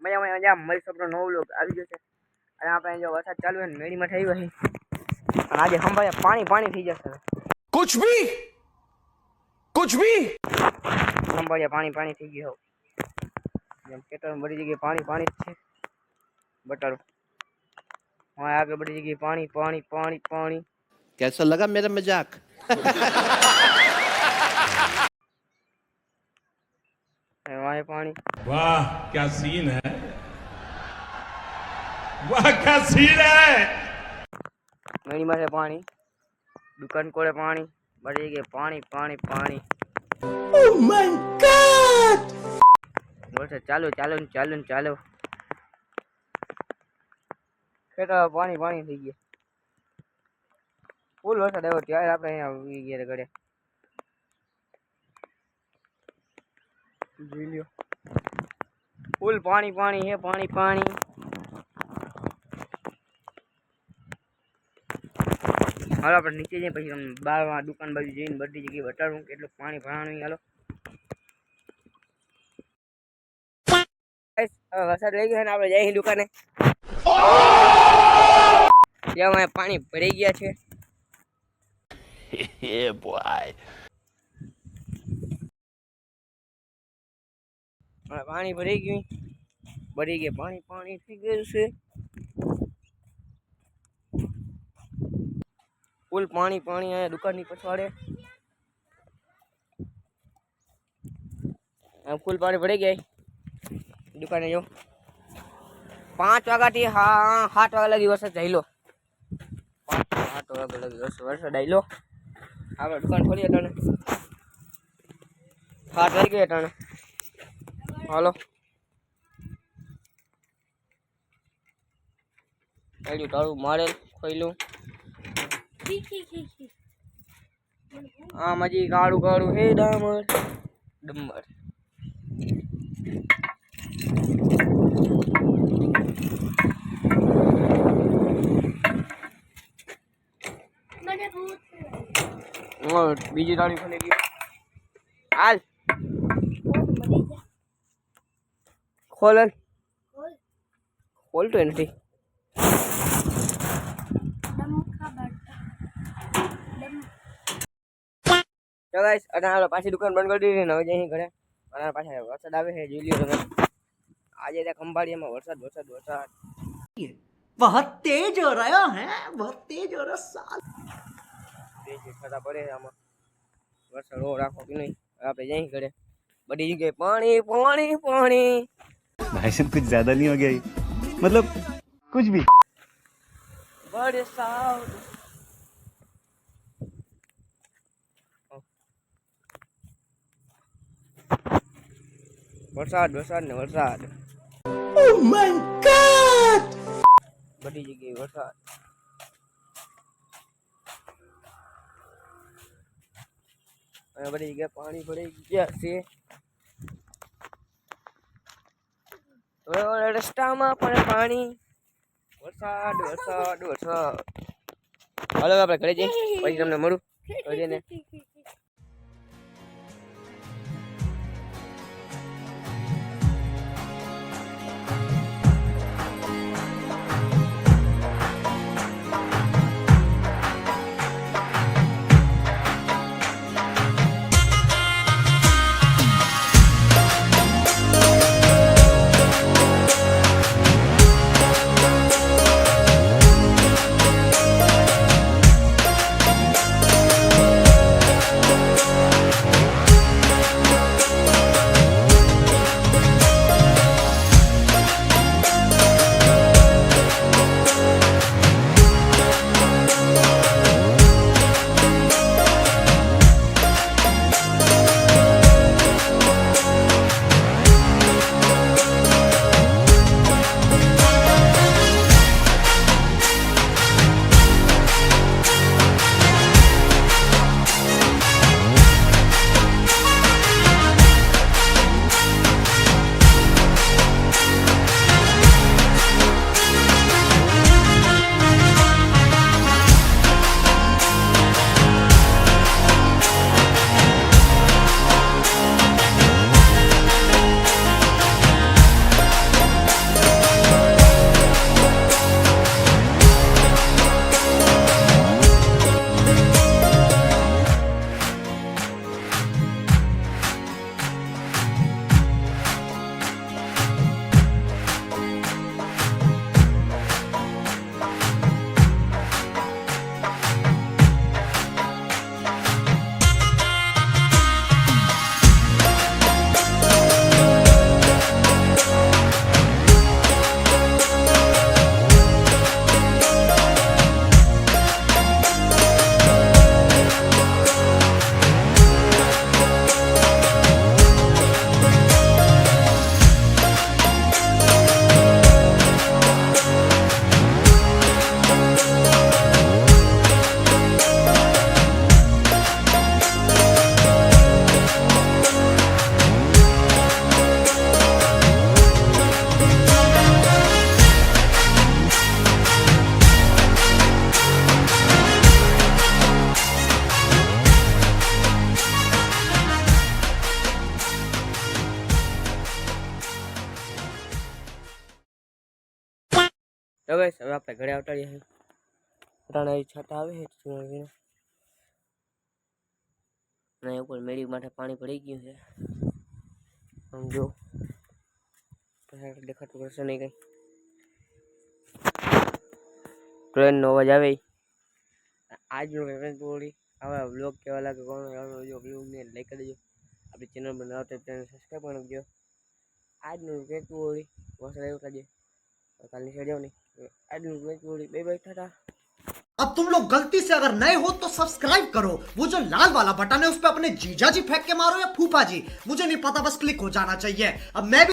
મજા મળી સપનો નવો લોક આવી ગયો છે અને આપણે જો વરસાદ ચાલુ છે મેડીમાં થઈ ગઈ અને આજે સંભાળ્યા પાણી થઈ જશે कुछ भी સંભાળ્યા પાણી થઈ ગયું જેમ ખેતર બધી જગ્યાએ પાણી છે બટાડો હા આગળ બધી જગ્યાએ પાણી कैसा लगा मेरा मजाक वहाँ पानी वाह क्या सीन है मेरी में से पानी दुकान कोड़े पानी बड़ी गए पानी oh my god बोलते चालो खेतर पानी થઈ ગયા ફૂલ વરસાદ આવ્યો ત્યારે આપણે અહીંયા ઉગી ગયા ઘરે જોઈ લ્યો ફૂલ પાણી હે પાણી હાલો આપણે નીચે જઈએ પછી બહાર દુકાન બાજુ જઈને બધી જગ્યાએ બતાડું કેટલું પાણી ભરાણું હાલો વરસાદ લઈ ગયો ને આપણે જઈએ દુકાને ત્યાં પાણી ભરાઈ ગયા છે yeah boy પાણી ભરાઈ ગયું પાણી થઈ ગયું છે ફૂલ પાણી અહીંયા દુકાનની પછવાડે ફૂલ પાણી ભરાઈ ગયા દુકાને જો 5 વાગ્યાથી 7 વાગ્યા લગી વરસાદ ચાલ્યો 7 વાગ્યા લગી વરસાદ આવેલો આપણે દુકાન ખોલી અટાણે 7 વાગી ગયા અટાણે હાલો એડ્યું તાળું મારેલ ખોઈલું આમ હજી કાળું હે ડમર બીજી તાળી ખોલી ગઈ હાલ ખોલતો નથી તો ગાઈસ અટાણે પાછી દુકાન બંધ કરી દીધી ને હવે જઈ ઘરે અને પાછા વરસાદ આવે છે જોઈ લ્યો તમે આજે ત્યાં ખંભાળિયામાં વરસાદ बहुत तेज हो रहा है बहुत तेज हो रहा साल તેજ થતા પડે આમાં વરસાદ રો રાખો કે નહીં આપણે જઈ ઘરે બધી જગ્યાએ પાણી भाई साहब कुछ ज्यादा नहीं हो गया ये? मतलब कुछ भी વરસાદ વરસાદ oh my god બધી જગ્યાએ વરસાદ અને બધી જગ્યાએ પાણી ભરાઈ ગયા છે રસ્તામાં પણ પાણી વરસાદ હાલો આપણે ઘરે જઈએ પછી તમને મળું ને તો ગાઈસ હવે આપણે ઘરે આવતાડીએ છીએ રાણા છાટા આવે છે અને ઉપર મેળી માટે પાણી પડી ગયું છે સમજો દેખાતું કરશે નહીં કઈ ટ્રેનનો અવાજ આવે આજનો બોલી આવા બ્લોગ કેવા લાગે કોણ બ્લોગને લાઈક કરી દેજો આપણી ચેનલ બનાવતા ચેનલ સબસ્ક્રાઈબ કરી નાખજો આજનું વેચ બોલી વસર એવું કાજે કાલની સાઈડ જાવ નહીં આજનું વેચ બોલી બે બાય ટાટા अब तुम लोग गलती से अगर नए हो तो सब्सक्राइब करो, वो जो लाल वाला बटन है उस पे अपने जीजा जी फेंक के मारो या फूफा जी, मुझे नहीं पता, बस क्लिक हो जाना चाहिए। अब मैं भी